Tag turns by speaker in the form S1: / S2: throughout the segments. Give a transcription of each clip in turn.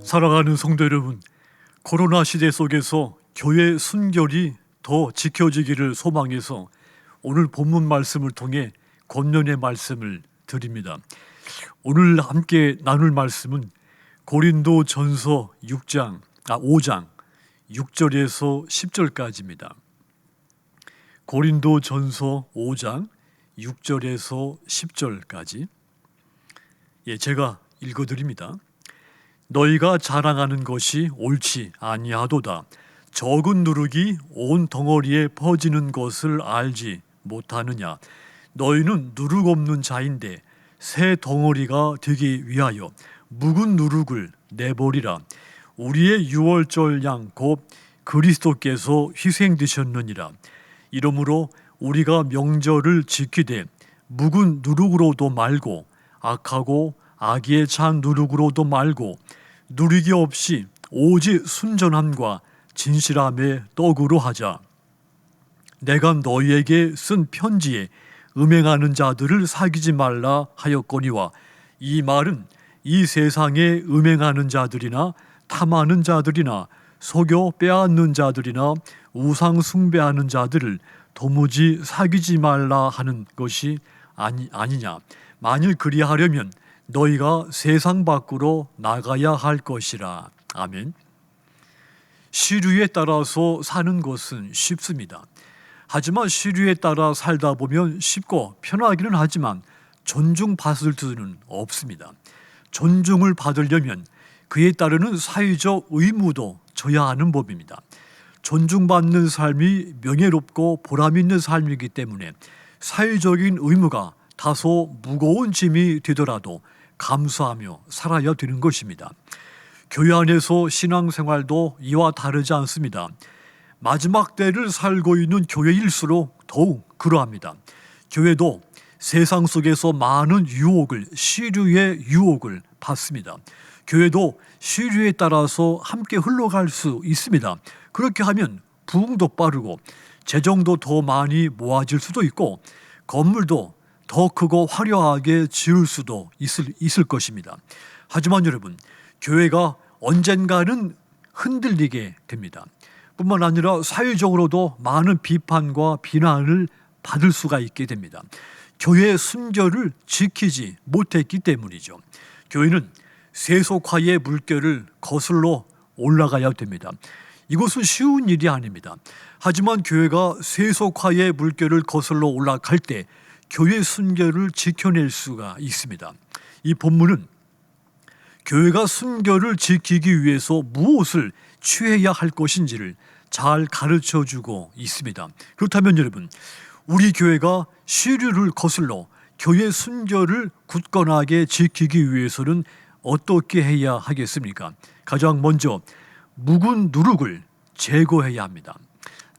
S1: 사랑하는 성도 여러분, 코로나 시대 속에서 교회 순결이 더 지켜지기를 소망해서 오늘 본문 말씀을 통해 권면의 말씀을 드립니다. 오늘 함께 나눌 말씀은 고린도 전서 5장 6절에서 10절까지입니다. 고린도 전서 5장 6절에서 10절까지 제가 읽어드립니다. 너희가 자랑하는 것이 옳지 아니하도다. 적은 누룩이 온 덩어리에 퍼지는 것을 알지 못하느냐. 너희는 누룩 없는 자인데 새 덩어리가 되기 위하여 묵은 누룩을 내버리라. 우리의 유월절 양 곧 그리스도께서 희생되셨느니라. 이러므로 우리가 명절을 지키되 묵은 누룩으로도 말고 악하고 악의에 찬 누룩으로도 말고 누리기 없이 오직 순전함과 진실함의 떡으로 하자. 내가 너희에게 쓴 편지에 음행하는 자들을 사귀지 말라 하였거니와 이 말은 이 세상에 음행하는 자들이나 탐하는 자들이나 속여 빼앗는 자들이나 우상 숭배하는 자들을 도무지 사귀지 말라 하는 것이 아니냐. 만일 그리하려면 너희가 세상 밖으로 나가야 할 것이라. 아멘. 시류에 따라서 사는 것은 쉽습니다. 하지만 시류에 따라 살다 보면 쉽고 편하기는 하지만 존중받을 수는 없습니다. 존중을 받으려면 그에 따르는 사회적 의무도 져야 하는 법입니다. 존중받는 삶이 명예롭고 보람 있는 삶이기 때문에 사회적인 의무가 다소 무거운 짐이 되더라도 감수하며 살아야 되는 것입니다. 교회 안에서 신앙생활도 이와 다르지 않습니다. 마지막 때를 살고 있는 교회일수록 더욱 그러합니다. 교회도 세상 속에서 많은 유혹을, 시류의 유혹을 받습니다. 교회도 시류에 따라서 함께 흘러갈 수 있습니다. 그렇게 하면 부흥도 빠르고 재정도 더 많이 모아질 수도 있고 건물도 더 크고 화려하게 지을 수도 있을 것입니다. 하지만 여러분, 교회가 언젠가는 흔들리게 됩니다. 뿐만 아니라 사회적으로도 많은 비판과 비난을 받을 수가 있게 됩니다. 교회의 순결을 지키지 못했기 때문이죠. 교회는 세속화의 물결을 거슬러 올라가야 됩니다. 이것은 쉬운 일이 아닙니다. 하지만 교회가 세속화의 물결을 거슬러 올라갈 때 교회 순결을 지켜낼 수가 있습니다. 이 본문은 교회가 순결을 지키기 위해서 무엇을 취해야 할 것인지를 잘 가르쳐주고 있습니다. 그렇다면 여러분, 우리 교회가 시류를 거슬러 교회 순결을 굳건하게 지키기 위해서는 어떻게 해야 하겠습니까? 가장 먼저 묵은 누룩을 제거해야 합니다.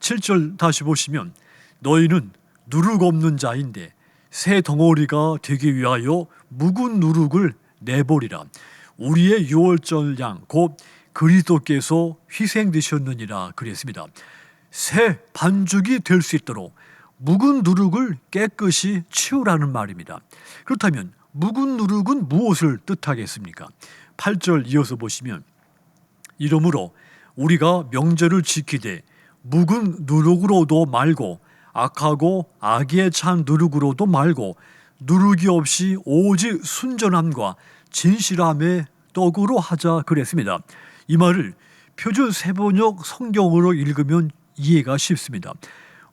S1: 7절 다시 보시면 너희는 누룩 없는 자인데 새 덩어리가 되기 위하여 묵은 누룩을 내버리라. 우리의 유월절 양 곧 그리스도께서 희생되셨느니라 그랬습니다. 새 반죽이 될 수 있도록 묵은 누룩을 깨끗이 치우라는 말입니다. 그렇다면 묵은 누룩은 무엇을 뜻하겠습니까? 8절 이어서 보시면 이러므로 우리가 명절을 지키되 묵은 누룩으로도 말고 악하고 악의에 찬 누룩으로도 말고 누룩이 없이 오직 순전함과 진실함의 떡으로 하자 그랬습니다. 이 말을 표준 세번역 성경으로 읽으면 이해가 쉽습니다.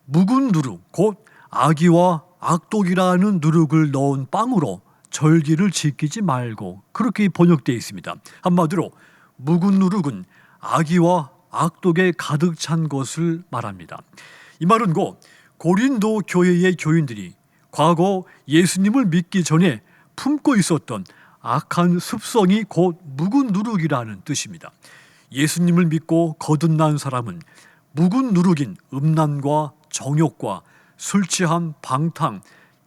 S1: 묵은 누룩, 곧 악의와 악독이라는 누룩을 넣은 빵으로 절기를 지키지 말고, 그렇게 번역되어 있습니다. 한마디로 묵은 누룩은 악의와 악독에 가득 찬 것을 말합니다. 이 말은 곧 고린도 교회의 교인들이 과거 예수님을 믿기 전에 품고 있었던 악한 습성이 곧 묵은 누룩이라는 뜻입니다. 예수님을 믿고 거듭난 사람은 묵은 누룩인 음란과 정욕과 술 취함, 방탕,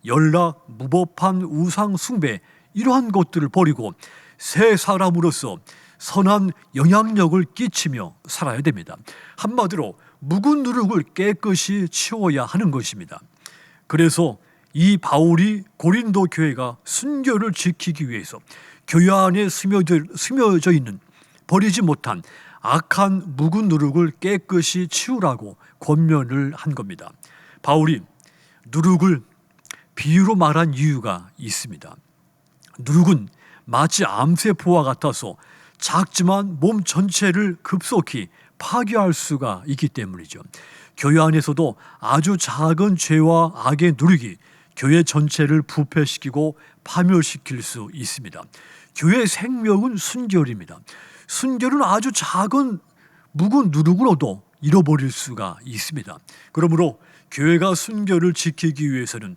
S1: 연락, 무법한 우상 숭배, 이러한 것들을 버리고 새 사람으로서 선한 영향력을 끼치며 살아야 됩니다. 한마디로 묵은 누룩을 깨끗이 치워야 하는 것입니다. 그래서 이 바울이 고린도 교회가 순결을 지키기 위해서 교회 안에 스며져 있는 버리지 못한 악한 묵은 누룩을 깨끗이 치우라고 권면을 한 겁니다. 바울이 누룩을 비유로 말한 이유가 있습니다. 누룩은 마치 암세포와 같아서 작지만 몸 전체를 급속히 파괴할 수가 있기 때문이죠. 교회 안에서도 아주 작은 죄와 악의 누룩이 교회 전체를 부패시키고 파멸시킬 수 있습니다. 교회의 생명은 순결입니다. 순결은 아주 작은 묵은 누룩으로도 잃어버릴 수가 있습니다. 그러므로 교회가 순결을 지키기 위해서는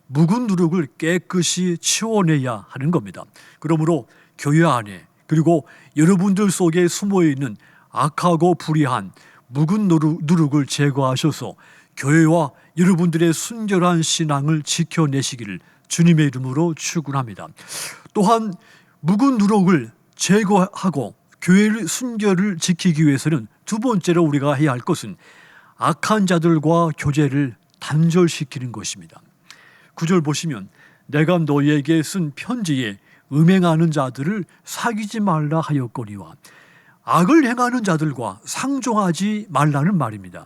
S1: 묵은 누룩을 깨끗이 치워내야 하는 겁니다. 그러므로 교회 안에 그리고 여러분들 속에 숨어있는 악하고 불의한 묵은 누룩을 제거하셔서 교회와 여러분들의 순결한 신앙을 지켜내시기를 주님의 이름으로 축원합니다. 또한 묵은 누룩을 제거하고 교회의 순결을 지키기 위해서는 두 번째로 우리가 해야 할 것은 악한 자들과 교제를 단절시키는 것입니다. 9절 보시면 내가 너희에게 쓴 편지에 음행하는 자들을 사귀지 말라 하였거니와 악을 행하는 자들과 상종하지 말라는 말입니다.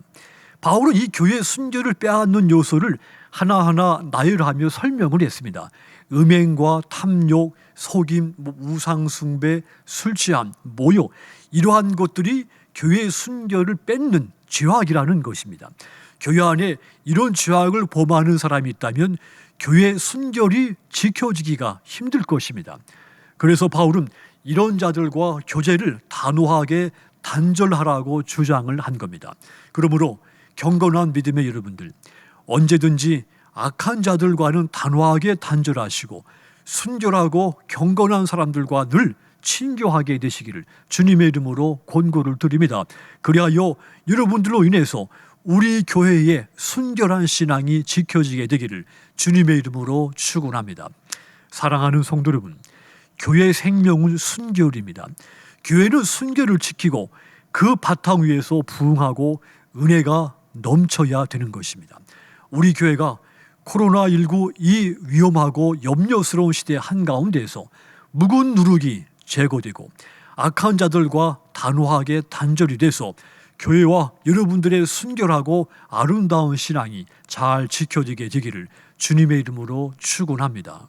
S1: 바울은 이 교회의 순결을 빼앗는 요소를 하나하나 나열하며 설명을 했습니다. 음행과 탐욕, 속임, 우상숭배, 술취함, 모욕 이러한 것들이 교회의 순결을 뺏는 죄악이라는 것입니다. 교회 안에 이런 죄악을 범하는 사람이 있다면 교회의 순결이 지켜지기가 힘들 것입니다. 그래서 바울은 이런 자들과 교제를 단호하게 단절하라고 주장을 한 겁니다. 그러므로 경건한 믿음의 여러분들, 언제든지 악한 자들과는 단호하게 단절하시고 순결하고 경건한 사람들과 늘 친교하게 되시기를 주님의 이름으로 권고를 드립니다. 그리하여 여러분들로 인해서 우리 교회의 순결한 신앙이 지켜지게 되기를 주님의 이름으로 축원합니다. 사랑하는 성도 여러분, 교회의 생명은 순결입니다. 교회는 순결을 지키고 그 바탕 위에서 부흥하고 은혜가 넘쳐야 되는 것입니다. 우리 교회가 코로나19 이 위험하고 염려스러운 시대 한가운데에서 묵은 누룩이 제거되고 악한 자들과 단호하게 단절이 돼서 교회와 여러분들의 순결하고 아름다운 신앙이 잘 지켜지게 되기를 주님의 이름으로 축원합니다.